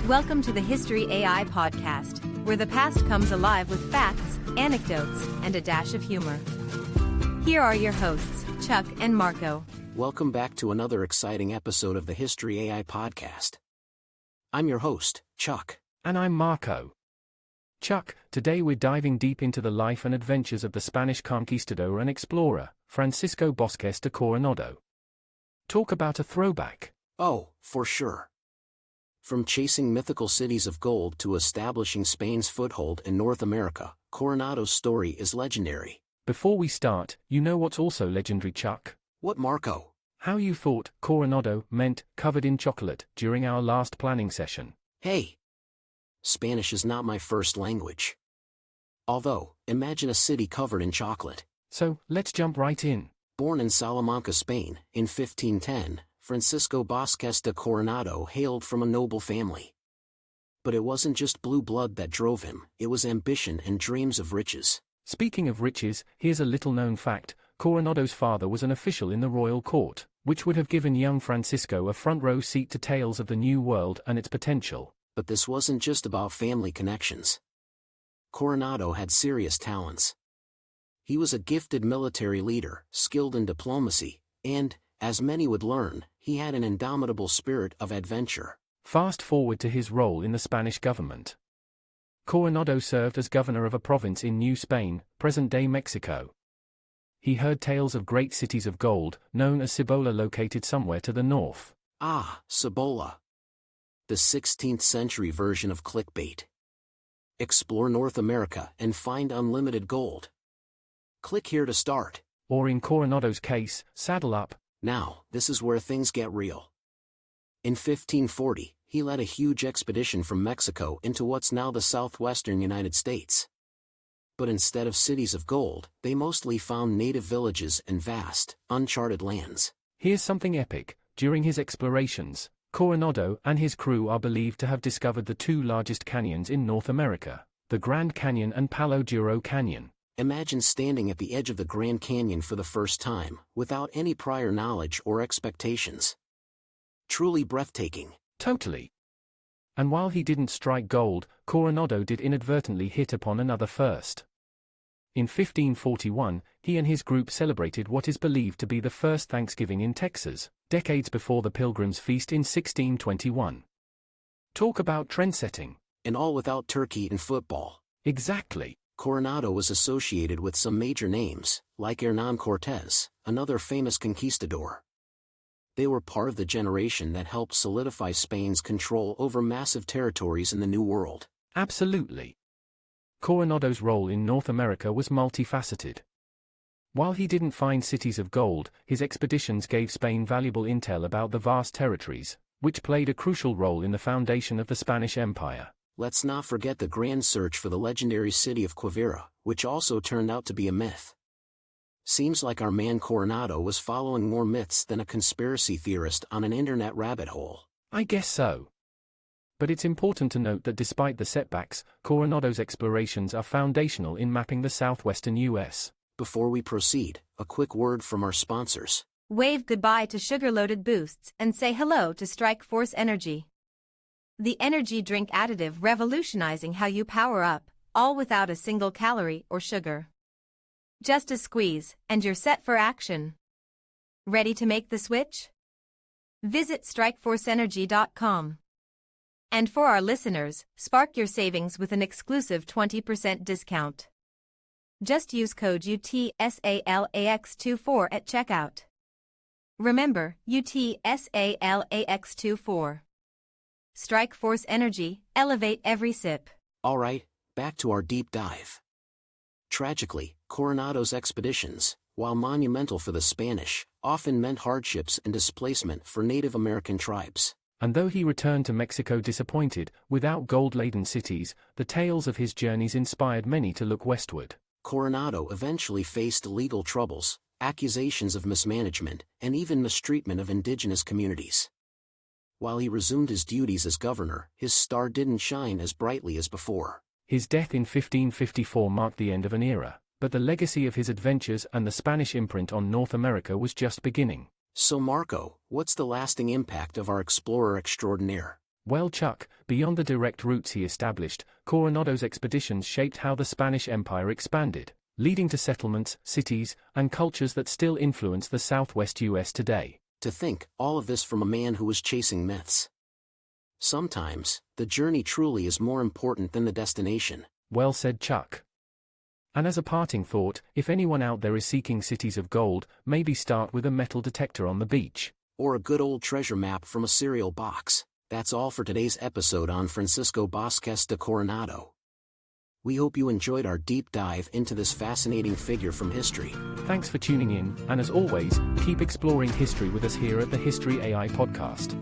Welcome to the History AI podcast, where the past comes alive with facts, anecdotes, and a dash of humor. Here are your hosts, Chuck and Marco. Welcome back to another exciting episode of the History AI podcast. I'm your host, Chuck. And I'm Marco. Chuck, today we're diving deep into the life and adventures of the Spanish conquistador and explorer, Francisco Vázquez de Coronado. Talk about a throwback. Oh, for sure. From chasing mythical cities of gold to establishing Spain's foothold in North America, Coronado's story is legendary. Before we start, you know what's also legendary, Chuck? What, Marco? How you thought Coronado meant covered in chocolate during our last planning session. Hey! Spanish is not my first language. Although, imagine a city covered in chocolate. So, let's jump right in. Born in Salamanca, Spain, in 1510, Francisco Vázquez de Coronado hailed from a noble family. But it wasn't just blue blood that drove him, it was ambition and dreams of riches. Speaking of riches, here's a little-known fact. Coronado's father was an official in the royal court, which would have given young Francisco a front-row seat to tales of the New World and its potential. But this wasn't just about family connections. Coronado had serious talents. He was a gifted military leader, skilled in diplomacy, and, as many would learn, he had an indomitable spirit of adventure. Fast forward to his role in the Spanish government. Coronado served as governor of a province in New Spain, present-day Mexico. He heard tales of great cities of gold, known as Cibola, located somewhere to the north. Ah, Cibola. The 16th century version of clickbait. Explore North America and find unlimited gold. Click here to start. Or in Coronado's case, saddle up. Now, this is where things get real. In 1540, he led a huge expedition from Mexico into what's now the southwestern United States. But instead of cities of gold, they mostly found native villages and vast, uncharted lands. Here's something epic. During his explorations, Coronado and his crew are believed to have discovered the two largest canyons in North America, the Grand Canyon and Palo Duro Canyon. Imagine standing at the edge of the Grand Canyon for the first time, without any prior knowledge or expectations. Truly breathtaking. Totally. And while he didn't strike gold, Coronado did inadvertently hit upon another first. In 1541, he and his group celebrated what is believed to be the first Thanksgiving in Texas, decades before the Pilgrims' Feast in 1621. Talk about trendsetting. And all without turkey and football. Exactly. Coronado was associated with some major names, like Hernán Cortés, another famous conquistador. They were part of the generation that helped solidify Spain's control over massive territories in the New World. Absolutely. Coronado's role in North America was multifaceted. While he didn't find cities of gold, his expeditions gave Spain valuable intel about the vast territories, which played a crucial role in the foundation of the Spanish Empire. Let's not forget the grand search for the legendary city of Quivira, which also turned out to be a myth. Seems like our man Coronado was following more myths than a conspiracy theorist on an internet rabbit hole. I guess so. But it's important to note that despite the setbacks, Coronado's explorations are foundational in mapping the southwestern U.S. Before we proceed, a quick word from our sponsors. Wave goodbye to sugar-loaded boosts and say hello to Strikeforce Energy. The energy drink additive revolutionizing how you power up, all without a single calorie or sugar. Just a squeeze, and you're set for action. Ready to make the switch? Visit strikeforceenergy.com. And for our listeners, spark your savings with an exclusive 20% discount. Just use code UTSALAX24 at checkout. Remember, UTSALAX24. Strikeforce Energy, elevate every sip. Alright, back to our deep dive. Tragically, Coronado's expeditions, while monumental for the Spanish, often meant hardships and displacement for Native American tribes. And though he returned to Mexico disappointed, without gold-laden cities, the tales of his journeys inspired many to look westward. Coronado eventually faced legal troubles, accusations of mismanagement, and even mistreatment of indigenous communities. While he resumed his duties as governor, his star didn't shine as brightly as before. His death in 1554 marked the end of an era, but the legacy of his adventures and the Spanish imprint on North America was just beginning. So Marco, what's the lasting impact of our explorer extraordinaire? Well, Chuck, beyond the direct routes he established, Coronado's expeditions shaped how the Spanish Empire expanded, leading to settlements, cities, and cultures that still influence the southwest U.S. today. To think, all of this from a man who was chasing myths. Sometimes, the journey truly is more important than the destination. Well said, Chuck. And as a parting thought, if anyone out there is seeking cities of gold, maybe start with a metal detector on the beach. Or a good old treasure map from a cereal box. That's all for today's episode on Francisco Vázquez de Coronado. We hope you enjoyed our deep dive into this fascinating figure from history. Thanks for tuning in, and as always, keep exploring history with us here at the History AI Podcast.